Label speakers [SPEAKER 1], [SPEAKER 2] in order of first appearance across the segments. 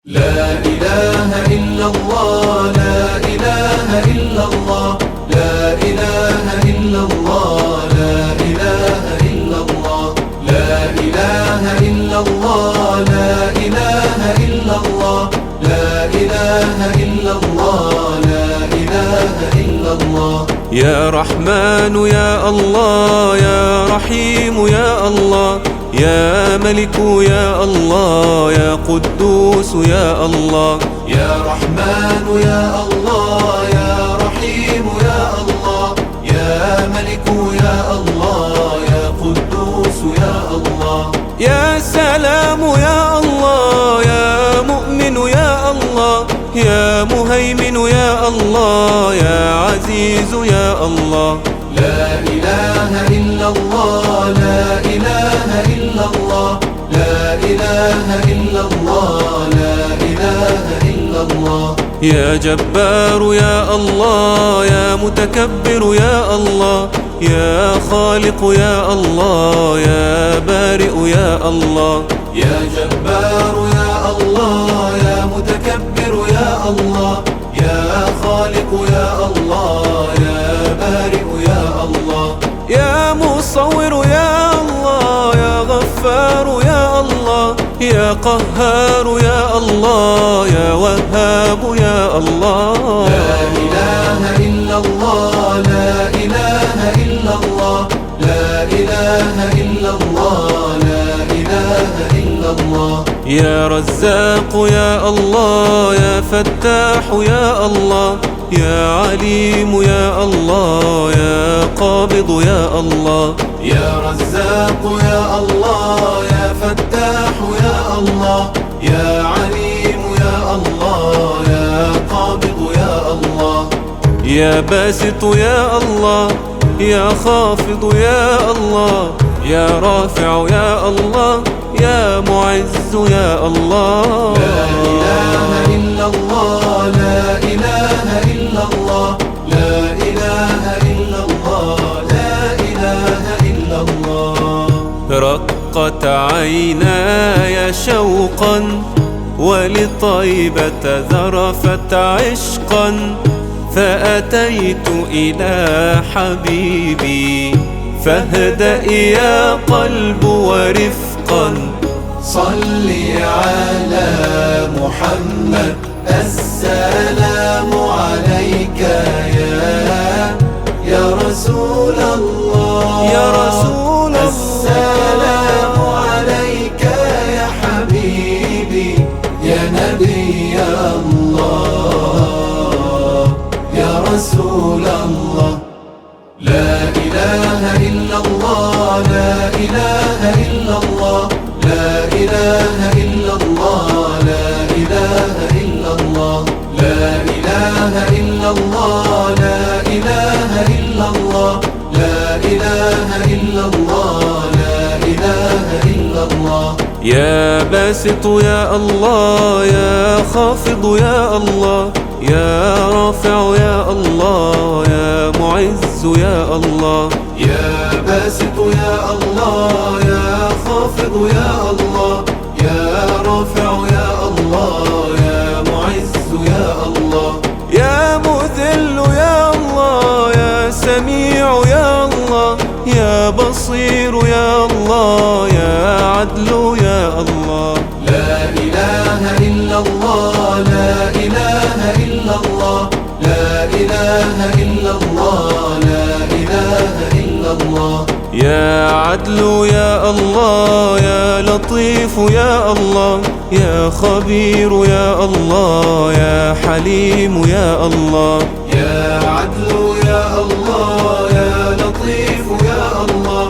[SPEAKER 1] لا إله إلا الله، لا إله إلا الله، لا إله إلا الله، لا إله إلا الله، لا إله إلا الله، لا إله إلا الله، لا إله إلا الله، لا إله إلا الله.
[SPEAKER 2] يا رحمن يا الله، يا رحيم يا الله، يا ملك يا الله، يا قدوس يا الله.
[SPEAKER 1] يا رحمن يا الله، يا رحيم يا الله، يا ملك يا الله، يا قدوس يا الله.
[SPEAKER 2] يا سلام يا الله، يا مؤمن يا الله، يا مهيمن يا الله، يا عزيز يا الله.
[SPEAKER 1] لا إله إلا الله، لا إله إلا الله، لا إله إلا الله، لا إله إلا الله.
[SPEAKER 2] يا جبار يا الله، يا متكبر يا الله، يا خالق يا الله، يا بارئ يا الله.
[SPEAKER 1] يا جبار يا الله، يا متكبر يا الله، يا خالق يا الله، يا بارئ يا الله.
[SPEAKER 2] يا مصور يا الله، يا غفار يا الله، يا قهار يا الله، يا وهاب يا الله.
[SPEAKER 1] لا إله إلا الله، لا إله إلا الله، لا إله إلا الله، لا إله إلا الله.
[SPEAKER 2] يا رزاق يا الله، يا فتاح يا الله، يا عليم يا الله، يا قابض يا الله.
[SPEAKER 1] يا رزاق يا الله، يا فتاح يا الله، يا عليم يا الله، يا قابض يا الله.
[SPEAKER 2] يا باسط يا الله، يا خافض يا الله، يا رافع يا الله، يا معز يا الله.
[SPEAKER 1] لا إله إلا الله، لا إله إلا الله، لا إله إلا الله، لا إله إلا الله.
[SPEAKER 2] رقت عيناي شوقا ولطيبة ذرفت عشقا، فأتيت إلى حبيبي فاهدأ يا قلب ورفقا.
[SPEAKER 1] صل على محمد، السلام عليك يا رسول الله،
[SPEAKER 2] يا رسول الله.
[SPEAKER 1] السلام عليك يا حبيبي، يا نبي الله، يا رسول الله. لا إله إلا الله، لا إله إلا الله، لا إله إلا الله، لا إله إلا الله. لا إله إلا الله، لا إله إلا الله، لا إله إلا الله، لا إله إلا الله.
[SPEAKER 2] يا باسط يا الله، يا خافض يا الله، يا رافع يا الله، يا معز يا الله.
[SPEAKER 1] يا باسط يا الله، يا خافض يا الله، يا رافع يا الله، يا معز يا الله.
[SPEAKER 2] يا مذل يا الله، يا سميع يا الله، يا بصير يا الله، يا عدل يا الله.
[SPEAKER 1] لا إله إلا الله، لا إله إلا الله، لا إله إلا الله، لا إله إلا الله.
[SPEAKER 2] يا عدل يا الله، يا لطيف يا الله، يا خبير يا الله، يا حليم يا الله.
[SPEAKER 1] يا عدل يا الله، يا لطيف يا الله،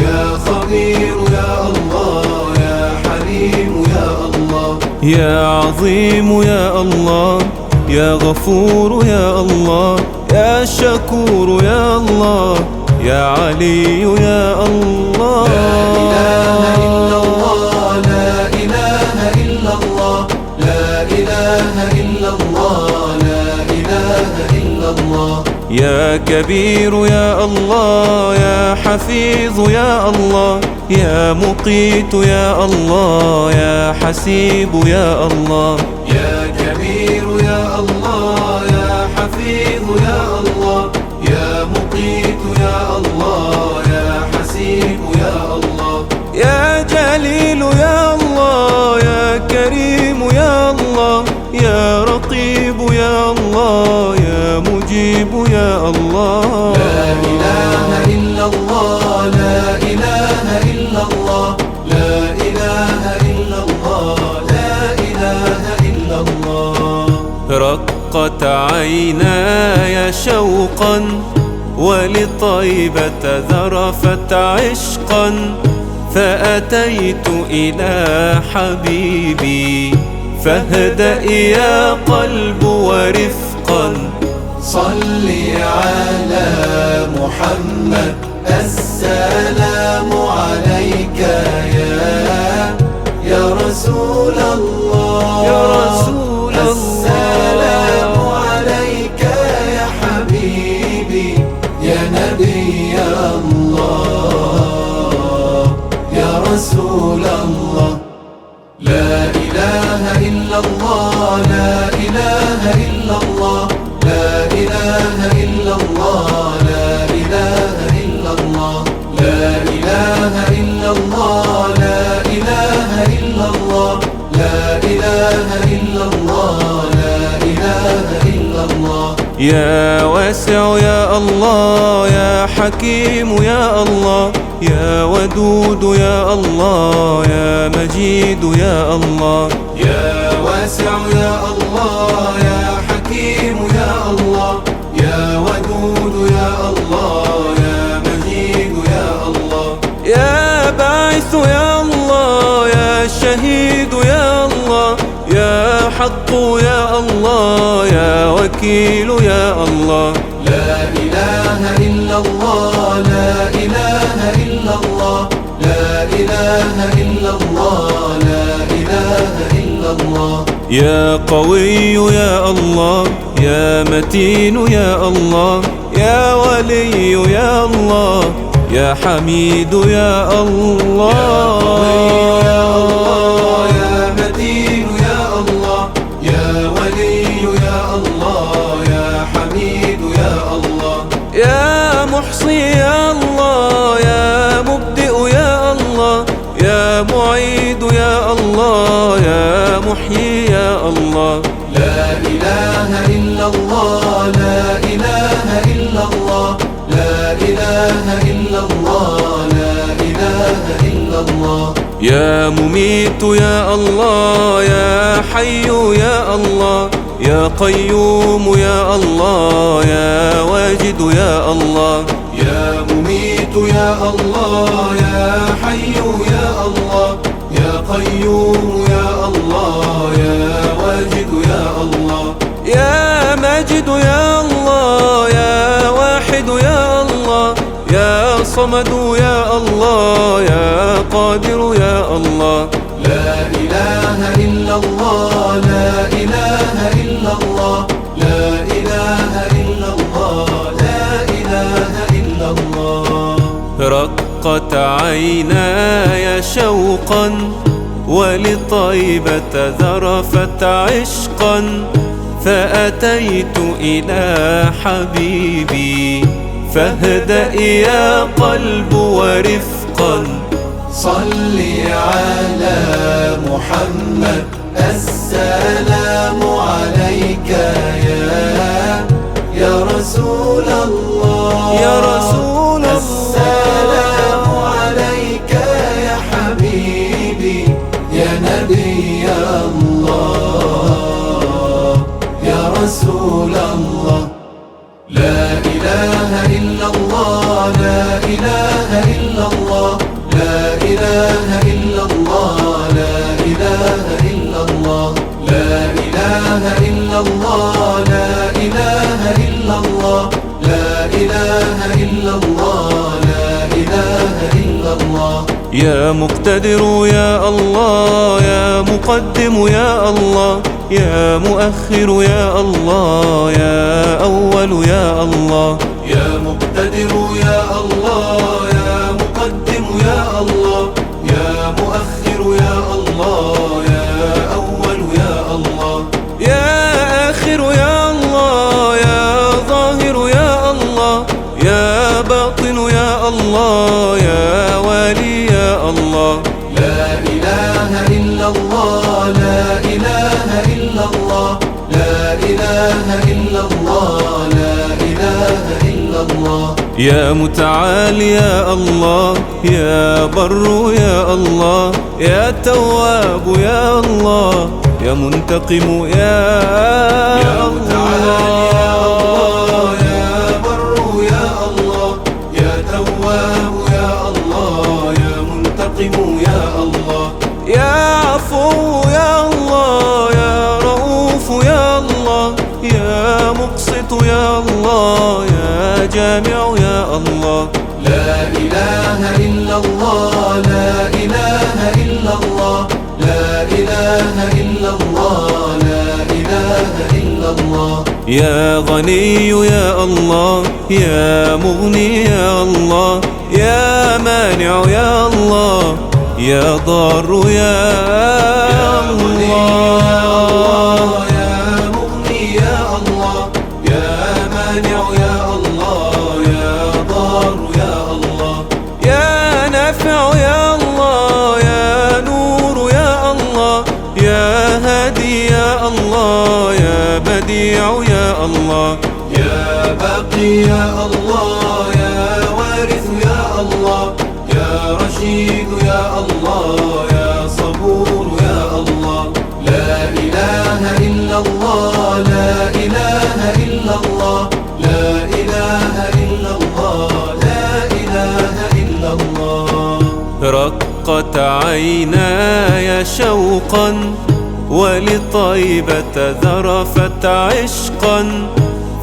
[SPEAKER 1] يا خبير يا الله، يا حليم يا الله.
[SPEAKER 2] يا عظيم يا الله، يا غفور يا الله، يا شكور يا الله، يا علي يا الله.
[SPEAKER 1] لا إله إلا الله، لا إله إلا الله، لا إله إلا الله، لا إله إلا الله.
[SPEAKER 2] يا كبير يا الله، يا حفيظ يا الله، يا مقيت يا الله، يا حسيب يا الله.
[SPEAKER 1] يا كبير يا الله، يا حفيظ يا الله، يا مقيت يا الله، يا حسيب يا الله.
[SPEAKER 2] يا جليل يا الله، يا كريم يا الله، يا رقيب يا الله، يا مجيب يا الله.
[SPEAKER 1] لا إله إلا الله، لا إله إلا الله، لا إله إلا الله، لا إله إلا الله.
[SPEAKER 2] رقت عيناي شوقا ولطيبة ذرفت عشقا، فأتيت إلى حبيبي فاهدأ يا قلب ورفقا.
[SPEAKER 1] صل على محمد، السلام عليك يا رسول الله،
[SPEAKER 2] يا رسول الله.
[SPEAKER 1] السلام عليك يا حبيبي، يا نبي الله، يا رسول الله. لا إله إلا الله، لا إله إلا الله، لا إله إلا الله، لا إله إلا الله، لا إله إلا الله، لا إله إلا الله، لا إله إلا الله، لا إله إلا الله.
[SPEAKER 2] يا واسع يا الله، يا حكيم يا الله، يا ودود يا الله، يا مجيد يا الله.
[SPEAKER 1] يا واسع يا الله، يا حكيم يا الله، يا ودود يا الله، يا مجيد يا الله.
[SPEAKER 2] يا باعث يا الله، يا شهيد يا الله، يا حق يا الله، يا وكيل يا الله.
[SPEAKER 1] لا إله إلا الله، لا إله إلا الله، لا إله إلا الله، لا إله إلا الله.
[SPEAKER 2] يا قوي يا الله، يا متين يا الله، يا ولي يا الله، يا حميد يا الله.
[SPEAKER 1] يا قوي يا الله، يا متين يا الله، يا ولي يا الله، يا حميد يا الله.
[SPEAKER 2] يا محصي يا الله، يا مبدئ يا الله، يا معيد يا الله، يا محيي يا الله.
[SPEAKER 1] لا إله إلا الله، لا إله إلا الله، لا إله إلا الله، لا إله إلا الله.
[SPEAKER 2] يا مميت يا الله، يا حي يا الله، يا قيوم يا الله، يا واجد يا الله.
[SPEAKER 1] يا مميت يا الله، يا حي يا الله، يا قيوم يا الله، يا واجد يا الله.
[SPEAKER 2] يا ماجد يا الله، يا واحد يا الله، يا صمد يا الله، يا قادر يا الله.
[SPEAKER 1] لا إله إلا الله، لا إله إلا الله، لا إله إلا الله، لا إله إلا الله.
[SPEAKER 2] رقت عيناي شوقا ولطيبة ذرفت عشقا، فأتيت إلى حبيبي فاهدأ يا قلب ورفقا.
[SPEAKER 1] صل على محمد، السلام عليك يا رسول الله،
[SPEAKER 2] يا رسول الله.
[SPEAKER 1] السلام عليك يا حبيبي، يا نبي الله، يا رسول الله. لا إله إلا الله، لا إله إلا الله، لا إله إلا الله، لا إله إلا الله، لا إله إلا الله، لا إله إلا الله، لا إله إلا الله، لا إله إلا الله.
[SPEAKER 2] يا مقتدر يا الله، يا مقدم يا الله، يا مؤخر يا الله، يا أول يا الله.
[SPEAKER 1] يا مقتدر يا الله، يا مقدم يا الله، يا مؤخر يا الله، يا أول يا الله.
[SPEAKER 2] يا آخر يا الله، يا ظاهر يا الله، يا باطن يا الله، يا والي يا الله.
[SPEAKER 1] لا إله إلا الله، لا إله إلا الله، لا إله إلا الله، لا إله إلا الله.
[SPEAKER 2] يا متعال يا الله، يا بر يا الله، يا تواب يا الله، يا منتقم يا
[SPEAKER 1] متعال يا الله، يا بر يا الله، يا تواب يا الله، يا منتقم يا الله.
[SPEAKER 2] يا عفو يا الله، يا رؤوف يا الله، يا مقسط يا الله، يا جامع يا الله.
[SPEAKER 1] لا إله إلا الله، لا إله إلا الله، لا إله إلا الله، لا إله إلا الله.
[SPEAKER 2] يا غني يا الله، يا مغني يا الله، يا مانع يا الله، يا ضار يا الله.
[SPEAKER 1] يا مغني يا الله، يا مانع يا الله، يا ضار يا الله.
[SPEAKER 2] يا نافع يا الله، يا نور يا الله، يا هادي يا الله، يا بديع يا الله.
[SPEAKER 1] يا باقي يا الله، يا وارث يا الله، يا رشيد يا الله، يا صبور يا الله. لا إله إلا الله، لا إله إلا الله، لا إله إلا الله، لا إله إلا الله.
[SPEAKER 2] رقت عيناي شوقا ولطيبة ذرفت عشقا،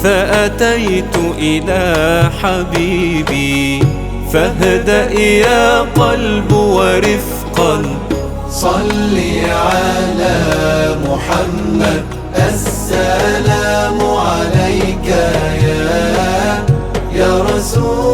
[SPEAKER 2] فأتيت إلى حبيبي فاهدأ يا قلب ورفقا.
[SPEAKER 1] صل على محمد، السلام عليك يا رسول